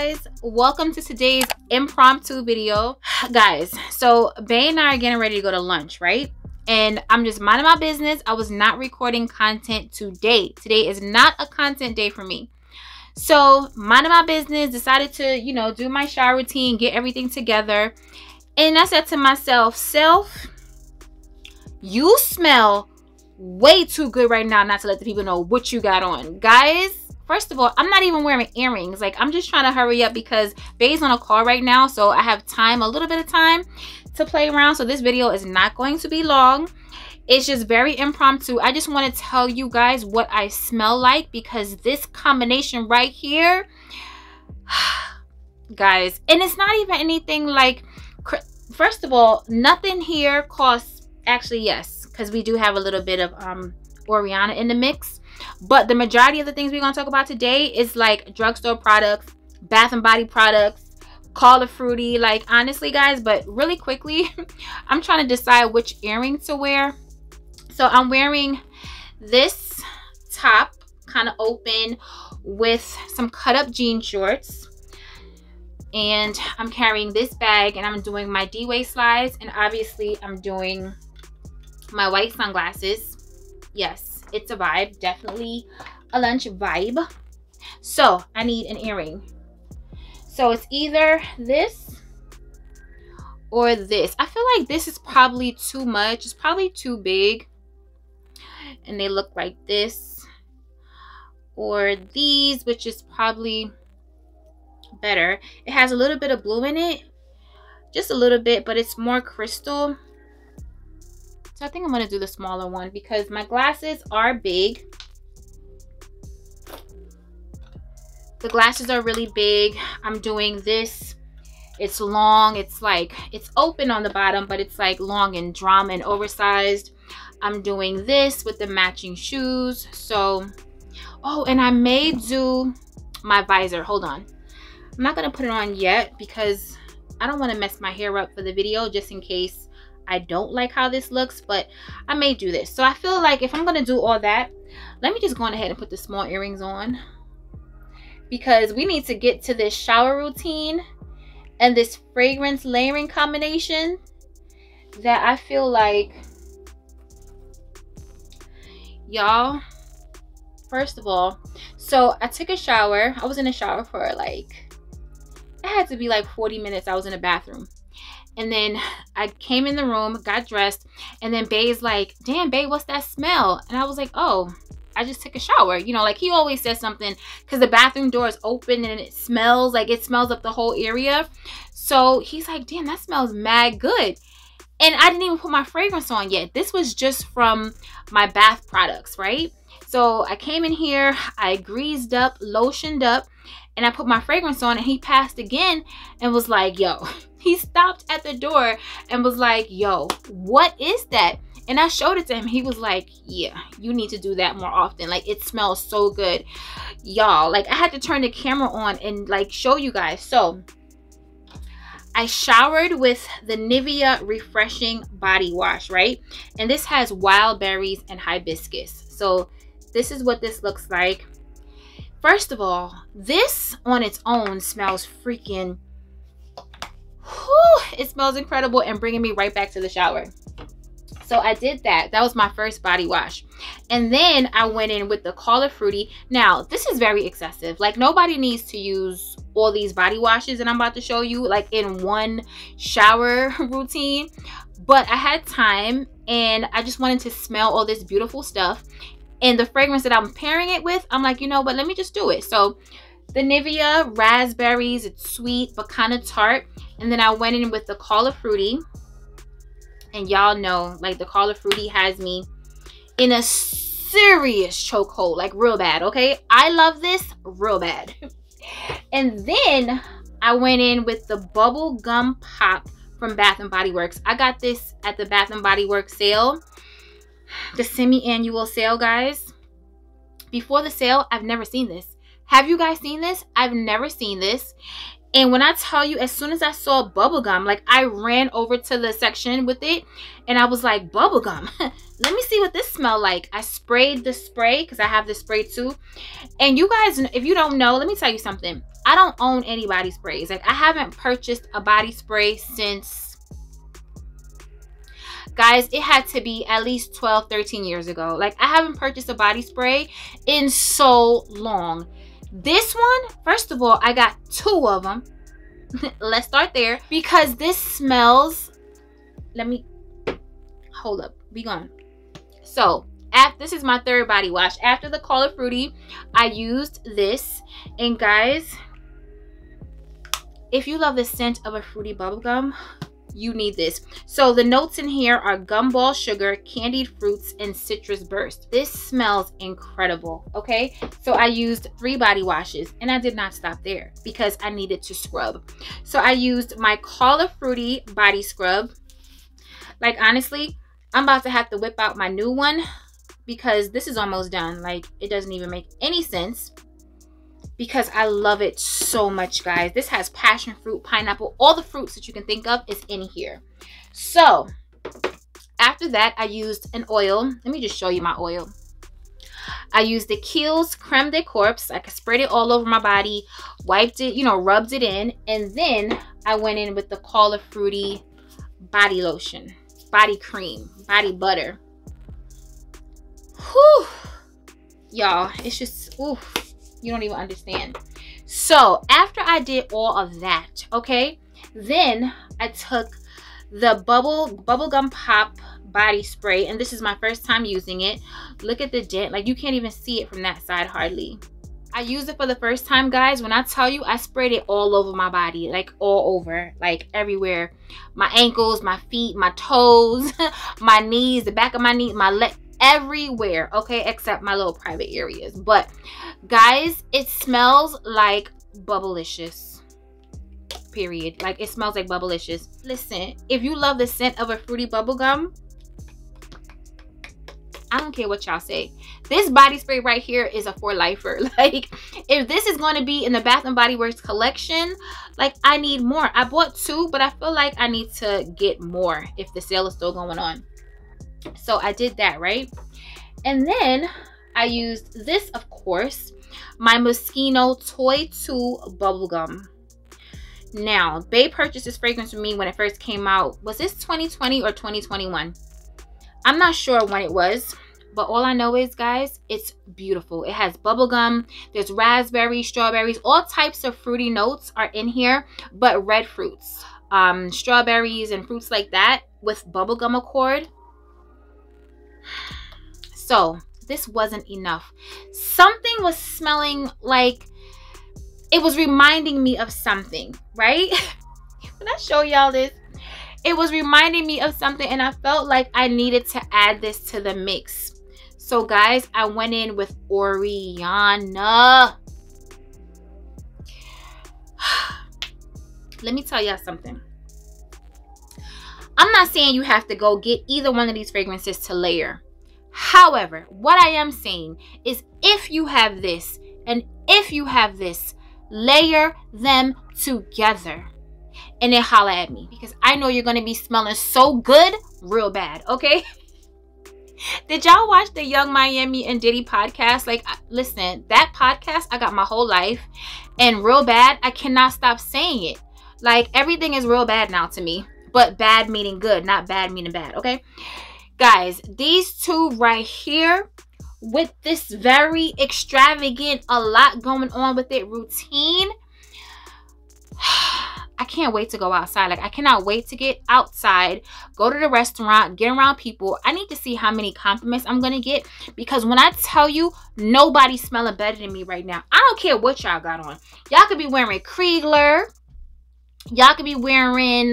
guys, welcome to today's impromptu video. Guys, so Bae and I are getting ready to go to lunch, right? And I'm just minding my business. I was not recording content today. Today is not a content day for me. So minding my business, decided to, you know, do my shower routine, get everything together. And I said to myself, self, you smell way too good right now not to let the people know what you got on. Guys, first of all, I'm not even wearing earrings. Like, I'm just trying to hurry up because Bae's on a call right now. So I have time, a little bit of time to play around. So this video is not going to be long. It's just very impromptu. I just want to tell you guys what I smell like because this combination right here, guys, and it's not even anything like, first of all, nothing here costs, actually, yes, because we do have a little bit of Oriana in the mix. But the majority of the things we're going to talk about today is like drugstore products, bath and body products, Call of Fruity, like honestly guys. But really quickly, I'm trying to decide which earring to wear. So I'm wearing this top kind of open with some cut up jean shorts. And I'm carrying this bag and I'm doing my D-waist slides. And obviously I'm doing my white sunglasses. Yes, it's a vibe, definitely a lunch vibe. So I need an earring. So it's either this or this. I feel like this is probably too much. It's probably too big. And they look like this. Or these, which is probably better. It has a little bit of blue in it. Just a little bit, but it's more crystal. So I think I'm going to do the smaller one because my glasses are big. The glasses are really big. I'm doing this. It's long. It's like, it's open on the bottom, but it's like long and drama and oversized. I'm doing this with the matching shoes. So, oh, and I may do my visor. Hold on. I'm not going to put it on yet because I don't want to mess my hair up for the video just in case I don't like how this looks, but I may do this. So I feel like if I'm going to do all that, let me just go on ahead and put the small earrings on because we need to get to this shower routine and this fragrance layering combination that I feel like, y'all, first of all, so I took a shower. I was in the shower for like, it had to be like 40 minutes. I was in the bathroom. And then I came in the room, got dressed, and then Bae's like, damn, Bae, what's that smell? And I was like, oh, I just took a shower. You know, like he always says something because the bathroom door is open and it smells like it smells up the whole area. So he's like, damn, that smells mad good. And I didn't even put my fragrance on yet. This was just from my bath products, right? So I came in here, I greased up, lotioned up, and I put my fragrance on and he passed again and was like, yo, he stopped at the door and was like, yo, what is that? And I showed it to him. He was like, yeah, you need to do that more often. Like, it smells so good. Y'all, like I had to turn the camera on and like show you guys. So I showered with the Nivea Refreshing Body Wash, right? And this has wild berries and hibiscus. So this is what this looks like. First of all, this on its own smells freaking, whew, it smells incredible and bringing me right back to the shower. So I did that. That was my first body wash. And then I went in with the Call of Fruity. Now, this is very excessive. Like, nobody needs to use all these body washes that I'm about to show you, like, in one shower routine. But I had time, and I just wanted to smell all this beautiful stuff. And the fragrance that I'm pairing it with, I'm like, you know what? Let me just do it. So the Nivea Raspberries, it's sweet, but kind of tart. And then I went in with the Call of Fruity. And y'all know, like, the Call of Fruity has me in a serious chokehold, like real bad, okay? I love this real bad. And then I went in with the Bubble Gum Pop from Bath and Body Works. I got this at the Bath and Body Works sale, the semi-annual sale, guys. Before the sale, I've never seen this. Have you guys seen this? I've never seen this. And when I tell you, as soon as I saw bubblegum, like I ran over to the section with it and I was like, bubblegum, let me see what this smell like. I sprayed the spray because I have the spray too. And you guys, if you don't know, let me tell you something. I don't own any body sprays. Like I haven't purchased a body spray since, guys, it had to be at least 12, 13 years ago. Like I haven't purchased a body spray in so long. This one, first of all, I got 2 of them. Let's start there. Because this smells, let me, hold up, be gone. So, this is my 3rd body wash. After the Call of Fruity, I used this. And guys, if you love the scent of a fruity bubblegum, you need this. So the notes in here are gum ball sugar, candied fruits, and citrus burst. This smells incredible. Okay, so I used 3 body washes and I did not stop there because I needed to scrub. So I used my Call of Fruity body scrub. Like honestly, I'm about to have to whip out my new one because this is almost done. Like it doesn't even make any sense because I love it so much, guys. This has passion fruit, pineapple, all the fruits that you can think of is in here. So after that, I used an oil. Let me just show you my oil. I used the Kiehl's Creme de Corpse. I sprayed it all over my body, wiped it, you know, rubbed it in, and then I went in with the Call of Fruity body lotion, body cream, body butter. Whew, y'all, it's just, ooh, you don't even understand. So after I did all of that, okay, then I took the bubblegum pop body spray, and this is my first time using it. Look at the dent, like you can't even see it from that side hardly. I used it for the first time, guys. When I tell you, I sprayed it all over my body, like all over, like everywhere. My ankles, my feet, my toes, my knees, the back of my knee, my leg, everywhere, okay, except my little private areas. But guys, it smells like Bubblicious, period. Like it smells like Bubblicious. Listen, if you love the scent of a fruity bubblegum, I don't care what y'all say, this body spray right here is a for lifer. Like if this is going to be in the Bath and Body Works collection, like I need more. I bought 2, but I feel like I need to get more if the sale is still going on. So I did that, right? And then I used this, of course, my Moschino Toy 2 bubblegum. Now, Bae purchased this fragrance for me when it first came out. Was this 2020 or 2021? I'm not sure when it was, but all I know is, guys, it's beautiful. It has bubblegum, there's raspberries, strawberries, all types of fruity notes are in here, but red fruits, strawberries and fruits like that with bubblegum accord. So this wasn't enough. Something was smelling like, it was reminding me of something, right? When I show y'all this, it was reminding me of something and I felt like I needed to add this to the mix. So guys, I went in with Oriana. Let me tell y'all something. I'm not saying you have to go get either one of these fragrances to layer. However, what I am saying is if you have this and if you have this, layer them together and then holla at me because I know you're going to be smelling so good real bad, okay? Did y'all watch the Young Miami and Diddy podcast? Like, listen, that podcast I got my whole life, and real bad, I cannot stop saying it. Like, everything is real bad now to me, but bad meaning good, not bad meaning bad, okay? Guys, these 2 right here with this very extravagant, a lot going on with it routine, I can't wait to go outside. Like, I cannot wait to get outside, go to the restaurant, get around people. I need to see how many compliments I'm gonna get because when I tell you, nobody's smelling better than me right now. I don't care what y'all got on. Y'all could be wearing Kriegler, y'all could be wearing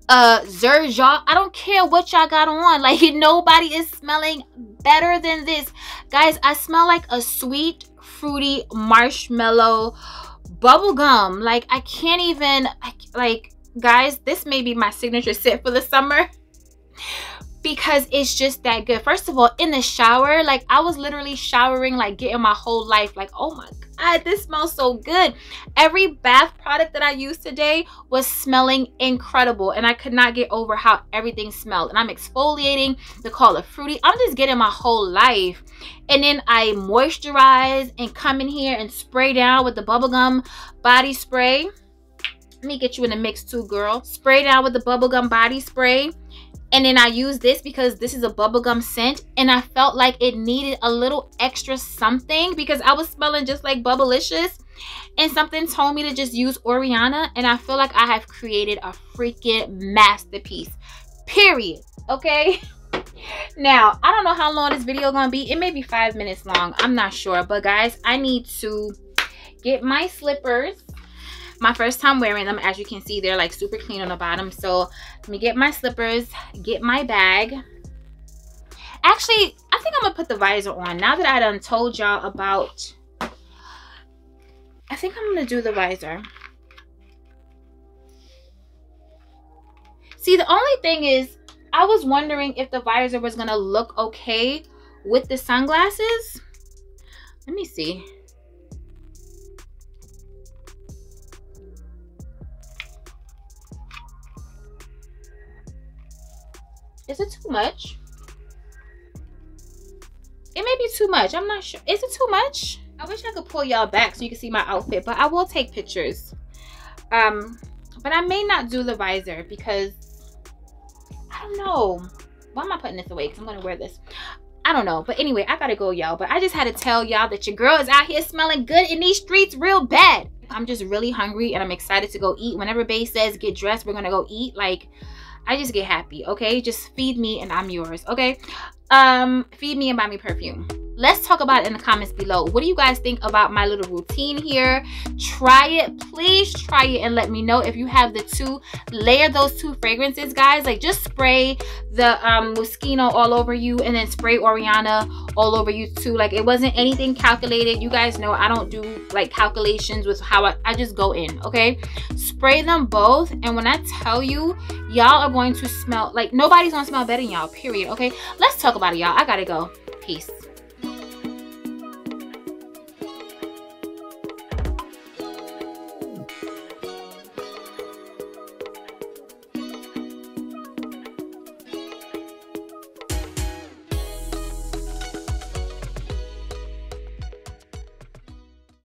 Zerja. I don't care what y'all got on. Like, nobody is smelling better than this. Guys, I smell like a sweet, fruity marshmallow bubble gum. Like, I can't even, like, guys, this may be my signature scent for the summer. because it's just that good. First of all, in the shower, like I was literally showering, like getting my whole life, like, oh my God, this smells so good. Every bath product that I used today was smelling incredible, and I could not get over how everything smelled. And I'm exfoliating, the color fruity. I'm just getting my whole life. And then I moisturize and come in here and spray down with the bubblegum body spray. Let me get you in the mix too, girl. Spray down with the bubblegum body spray. And then I use this because this is a bubblegum scent, and I felt like it needed a little extra something because I was smelling just like Bubblicious, and something told me to just use Oriana, and I feel like I have created a freaking masterpiece, period. Okay. Now, I don't know how long this video gonna be. It may be 5 minutes long. I'm not sure. But guys, I need to get my slippers. My first time wearing them. As you can see, they're like super clean on the bottom. So let me get my slippers, get my bag. Actually, I think I'm gonna put the visor on. Now that I done told y'all about, I think I'm gonna do the visor. See, the only thing is, I was wondering if the visor was gonna look okay with the sunglasses. Let me see. Is it too much? It may be too much. I'm not sure. Is it too much? I wish I could pull y'all back so you can see my outfit, but I will take pictures. But I may not do the visor because I don't know. Why am I putting this away? Because I'm going to wear this. I don't know. But anyway, I got to go, y'all. But I just had to tell y'all that your girl is out here smelling good in these streets real bad. I'm just really hungry and I'm excited to go eat. Whenever Bae says get dressed, we're going to go eat. Like, I just get happy, okay? Just feed me and I'm yours, okay? Feed me and buy me perfume. Let's talk about it in the comments below. What do you guys think about my little routine here? Try it. Please try it and let me know if you have the two. Layer those two fragrances, guys. Like, just spray the Moschino all over you and then spray Oriana all over you too. Like, it wasn't anything calculated. You guys know I don't do like calculations with how I just go in, okay? Spray them both, and when I tell you, y'all are going to smell like nobody's gonna smell better than y'all, period, okay? Let's talk about it, y'all. I gotta go. Peace.